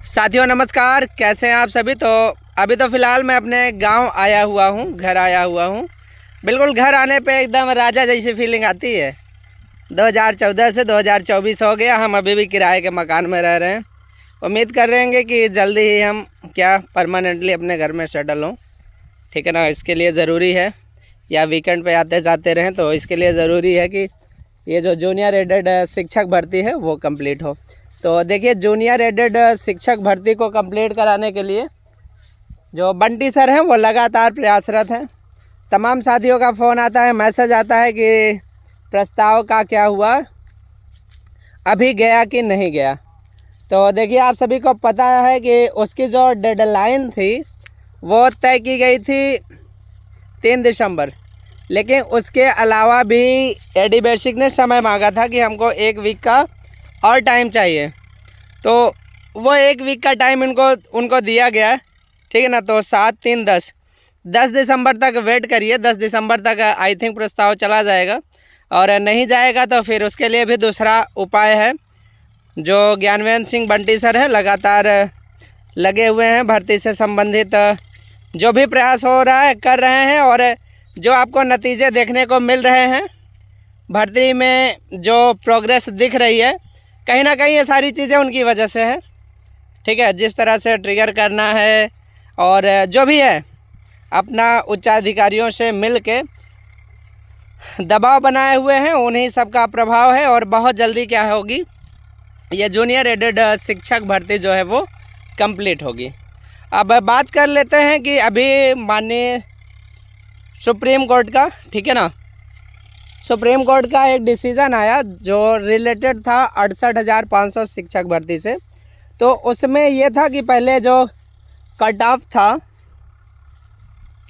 साथियों नमस्कार, कैसे हैं आप सभी। तो अभी तो फ़िलहाल मैं अपने गांव आया हुआ हूं, घर आया हुआ हूं। बिल्कुल घर आने पे एकदम राजा जैसी फीलिंग आती है। 2014 से 2024 हो गया, हम अभी भी किराए के मकान में रह रहे हैं। उम्मीद कर रहे हैं कि जल्दी ही हम परमानेंटली अपने घर में सेटल हों, ठीक है ना। इसके लिए ज़रूरी है, या वीकेंड पे आते जाते रहें, तो इसके लिए ज़रूरी है कि ये जो जूनियर एडेड शिक्षक भर्ती है वो कंप्लीट हो। तो देखिए, जूनियर एडेड शिक्षक भर्ती को कंप्लीट कराने के लिए जो बंटी सर हैं वो लगातार प्रयासरत हैं। तमाम साथियों का फ़ोन आता है, मैसेज आता है कि प्रस्ताव का क्या हुआ, अभी गया कि नहीं गया। तो देखिए, आप सभी को पता है कि उसकी जो डेडलाइन थी वो तय की गई थी 3 दिसंबर, लेकिन उसके अलावा भी एडी बेसिक ने समय मांगा था कि हमको 1 वीक का और टाइम चाहिए। तो वो 1 वीक का टाइम उनको दिया गया, ठीक है ना। तो 7, 3, 10 दिसंबर तक वेट करिए। 10 दिसंबर तक आई थिंक प्रस्ताव चला जाएगा, और नहीं जाएगा तो फिर उसके लिए भी दूसरा उपाय है। जो ज्ञानवेंद्र सिंह बंटी सर हैं, लगातार लगे हुए हैं भर्ती से संबंधित जो भी प्रयास हो रहा है कर रहे हैं, और जो आपको नतीजे देखने को मिल रहे हैं भर्ती में, जो प्रोग्रेस दिख रही है, कहीं ना कहीं ये सारी चीज़ें उनकी वजह से है, ठीक है। जिस तरह से ट्रिगर करना है और जो भी है अपना उच्चाधिकारियों से मिल के दबाव बनाए हुए हैं, उन्हीं सब का प्रभाव है। और बहुत जल्दी क्या होगी, ये जूनियर एडेड शिक्षक भर्ती जो है वो कंप्लीट होगी। अब बात कर लेते हैं कि अभी माननीय सुप्रीम कोर्ट का, ठीक है ना, सुप्रीम कोर्ट का एक डिसीज़न आया जो रिलेटेड था 68,500 शिक्षक भर्ती से। तो उसमें यह था कि पहले जो कट ऑफ था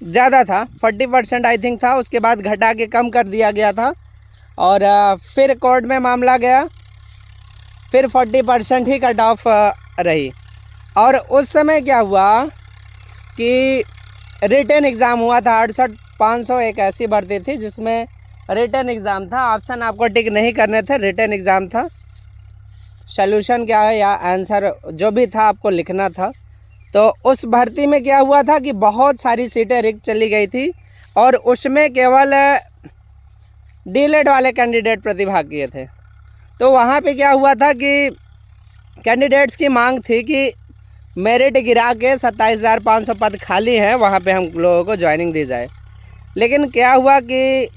ज़्यादा था, 40% आई थिंक था, उसके बाद घटा के कम कर दिया गया था, और फिर कोर्ट में मामला गया, फिर 40% ही कट ऑफ रही। और उस समय क्या हुआ कि रिटन एग्ज़ाम हुआ था। 68,500 एक ऐसी भर्ती थी जिसमें रिटन एग्ज़ाम था, ऑप्शन आपको टिक नहीं करने थे, रिटन एग्ज़ाम था। सॉल्यूशन क्या है या आंसर जो भी था आपको लिखना था। तो उस भर्ती में क्या हुआ था कि बहुत सारी सीटें रिक्त चली गई थी, और उसमें केवल डीलेड वाले कैंडिडेट प्रतिभाग किए थे। तो वहाँ पे क्या हुआ था कि कैंडिडेट्स की मांग थी कि मेरिट गिरा के 27,500 पद खाली हैं, वहाँ पे हम लोगों को ज्वाइनिंग दी जाए। लेकिन क्या हुआ कि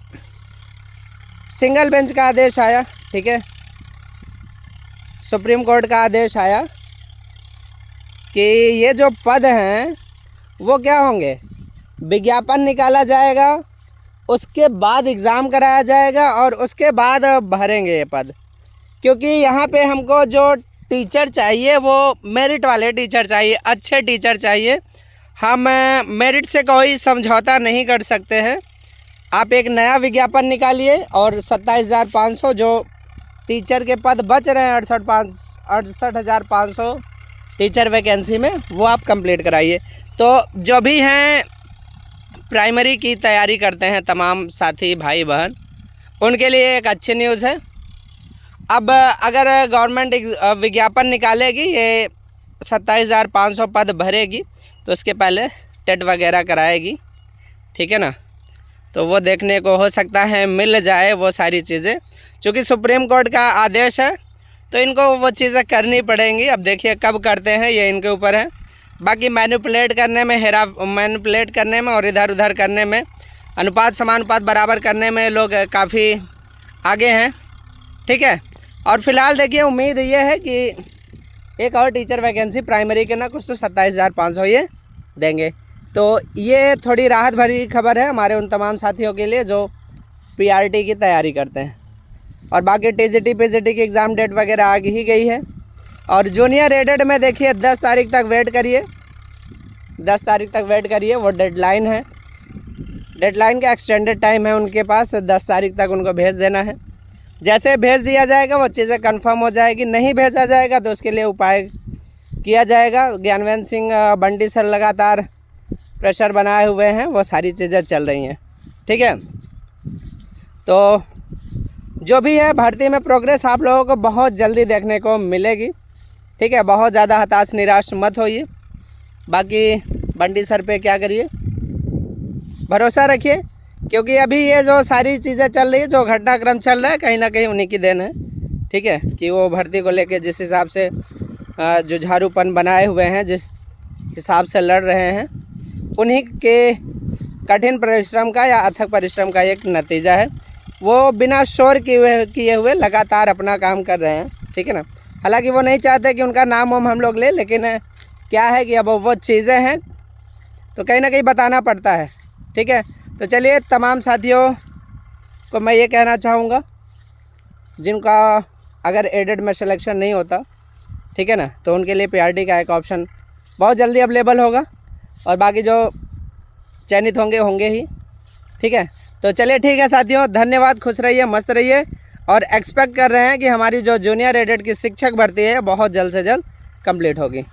सिंगल बेंच का आदेश आया, ठीक है, सुप्रीम कोर्ट का आदेश आया कि ये जो पद हैं वो क्या होंगे, विज्ञापन निकाला जाएगा, उसके बाद एग्ज़ाम कराया जाएगा, और उसके बाद भरेंगे ये पद। क्योंकि यहाँ पे हमको जो टीचर चाहिए वो मेरिट वाले टीचर चाहिए, अच्छे टीचर चाहिए। हम मेरिट से कोई समझौता नहीं कर सकते हैं। आप एक नया विज्ञापन निकालिए, और 27,500 जो टीचर के पद बच रहे हैं, 68,500 टीचर वैकेंसी में, वो आप कंप्लीट कराइए। तो जो भी हैं प्राइमरी की तैयारी करते हैं तमाम साथी भाई बहन, उनके लिए एक अच्छी न्यूज़ है। अब अगर गवर्नमेंट विज्ञापन निकालेगी, ये 27,500 पद भरेगी, तो उसके पहले टेट वगैरह कराएगी, ठीक है ना। तो वो देखने को हो सकता है मिल जाए वो सारी चीज़ें, क्योंकि सुप्रीम कोर्ट का आदेश है, तो इनको वो चीज़ें करनी पड़ेंगी। अब देखिए कब करते हैं, ये इनके ऊपर है। बाकी मैनिपुलेट करने में और इधर उधर करने में, अनुपात समानुपात बराबर करने में लोग काफ़ी आगे हैं, ठीक है। और फिलहाल देखिए, उम्मीद ये है कि एक और टीचर वैकेंसी प्राइमरी के ना कुछ तो 27,500 ये देंगे। तो ये थोड़ी राहत भरी खबर है हमारे उन तमाम साथियों के लिए जो पीआरटी की तैयारी करते हैं। और बाकी टीजीटी पीजीटी की एग्ज़ाम डेट वगैरह आ ही गई है। और जूनियर एडेड में देखिए 10 तारीख तक वेट करिए, 10 तारीख तक वेट करिए, वो डेडलाइन है। डेडलाइन का एक्सटेंडेड टाइम है उनके पास, 10 तारीख तक उनको भेज देना है। जैसे भेज दिया जाएगा वो चीज़ें कंफर्म हो जाएगी, नहीं भेजा जाएगा तो उसके लिए उपाय किया जाएगा। ज्ञानवेंद्र सिंह बंटी सर लगातार प्रेशर बनाए हुए हैं, वो सारी चीज़ें चल रही हैं, ठीक है। तो जो भी है भर्ती में प्रोग्रेस आप लोगों को बहुत जल्दी देखने को मिलेगी। ठीक है, बहुत ज़्यादा हताश निराश मत होइए। बाकी बंटी सर पे क्या करिए, भरोसा रखिए, क्योंकि अभी ये जो सारी चीज़ें चल रही है, जो घटनाक्रम चल रहा है, कहीं ना कहीं उन्हीं की देन है। ठीक है, कि वो भर्ती को लेके जिस हिसाब से जुझारूपन बनाए हुए हैं, जिस हिसाब से लड़ रहे हैं, उन्हीं के कठिन परिश्रम का या अथक परिश्रम का एक नतीजा है। वो बिना शोर किए हुए लगातार अपना काम कर रहे हैं। ठीक है ना, हालांकि वो नहीं चाहते कि उनका नाम वाम हम लोग ले, लेकिन क्या है कि अब वो चीज़ें हैं तो कहीं ना कहीं बताना पड़ता है। ठीक है, तो चलिए तमाम साथियों को मैं ये कहना चाहूँगा, जिनका अगर एडेड में सिलेक्शन नहीं होता, ठीक है ना, तो उनके लिए पीआरटी का एक ऑप्शन बहुत जल्दी अवेलेबल होगा, और बाकी जो चयनित होंगे ही। ठीक है, तो चलिए ठीक है साथियों, धन्यवाद, खुश रहिए, मस्त रहिए, और एक्सपेक्ट कर रहे हैं कि हमारी जो जूनियर एडेड की शिक्षक भर्ती है बहुत जल्द से जल्द कंप्लीट होगी।